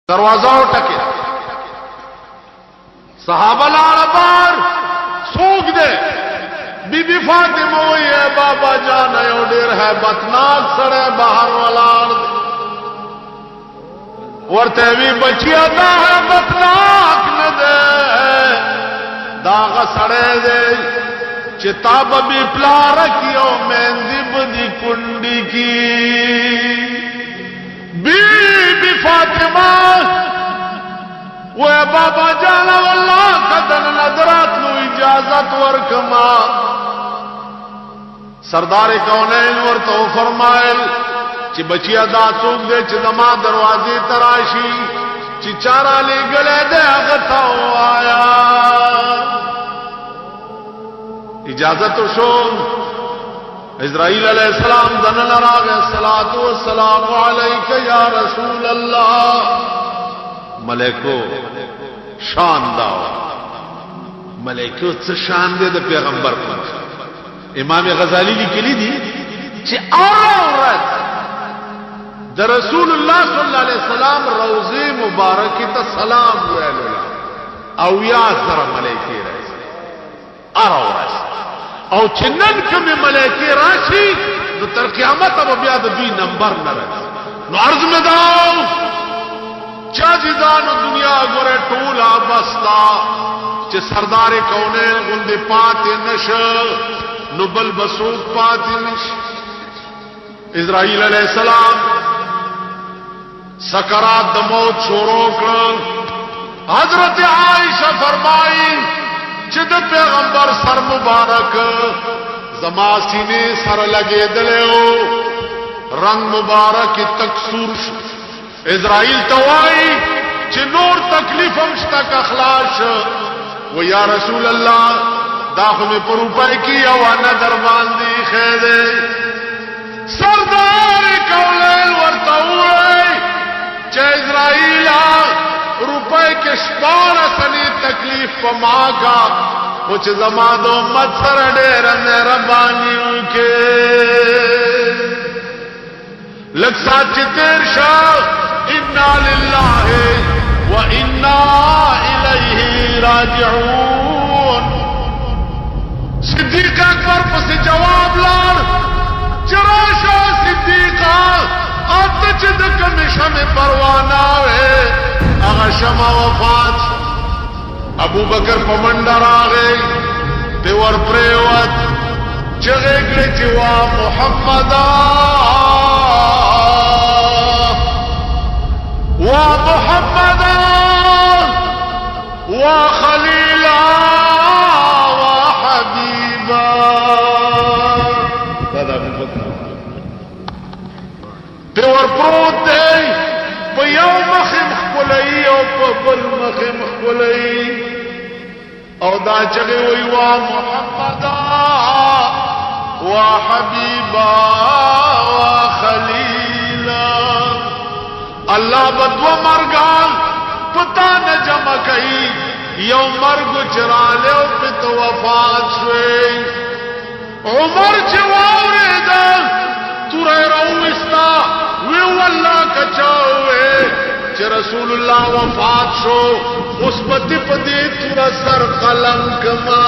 دروازہ ٹکے صحابہ لال بار سوکھ دے بی بی فاطمہ ہوئی ہے بابا جان ہے ڈیر ہے بتناک سڑے باہر والا ورتے بھی بچیا دا ہے بتناک نہ دے داغ سڑے دے چتاب بھی پلا رکھیو مہندی بدی کنڈی کی بی بی فاطمہ وہ بابا جانا واللہ قدن نظرات لو اجازت ورکما سردار کونین ورتو فرمائل چی بچیا دا سوک دے چی دما دروازی تراشی چی چارا لی گلے دے اغتاو آیا اجازت شون اسرائیل علیہ السلام دنن راغ الصلاة والسلام علیک یا رسول اللہ ملائکو شان داو ملائکو سے شان دے دا پیغمبر پر امام غزالی لکلی دی چی عورت دا رسول اللہ صلی اللہ علیہ وسلم روزی مبارکی تا سلام ویلولا او یا ذرا ملائکی رئیس عورت او چنن کمی ملائکی راشی تو تر قیامت اب بیاد بی نمبر نہ رہے نو عرض میں داو چاجدان دنیا گورے ٹولا بستا چے سردار کونین گندے پاتے نش نبل بسوک پاتے نش اسرائیل علیہ السلام سکرات دموت شوروں کر حضرت عائشہ فرمائی چد پیغمبر سر مبارک زما سینے سر لگے دلے ہو رنگ مبارک تکسور اسرائیل توائی چھ نور تکلیف ہمشتک اخلاش وہ یا رسول اللہ داخل میں پروپائے کی اوانا دربان دی خیدے سردار کولین ورطاوئی چھ اسرائیل روپے کے شپار سنی تکلیف پما کا کچھ زمان و مت سر ڈیر مہربانیوں کے لگ ساتھ تیر شاہ انا للہ و انا الیہ راجعون صدیق اکبر پس جواب لار چراشا صدیقہ آتا چدک مشم پروانا ہے اگر شمع وفات ابو بکر پمندر آگئی پیور پریوت چگے گلے چوا محمدہ وا محمدہ وا خلیلہ وا حبیبہ پیور پروت دے پیو مخم خلئی او پبل مخم خلئی او دا چگے وی وا محمدہ وا حبیبہ وا خلیلہ اللہ بدو مرگان پتا نہ جمع کئی یو مرگ چرالے او پت وفات شوئی عمر چواورے دا تورے روستا ویو اللہ کچاوے چھ رسول اللہ وفات شو اس پتی پتی تورا سر قلم کما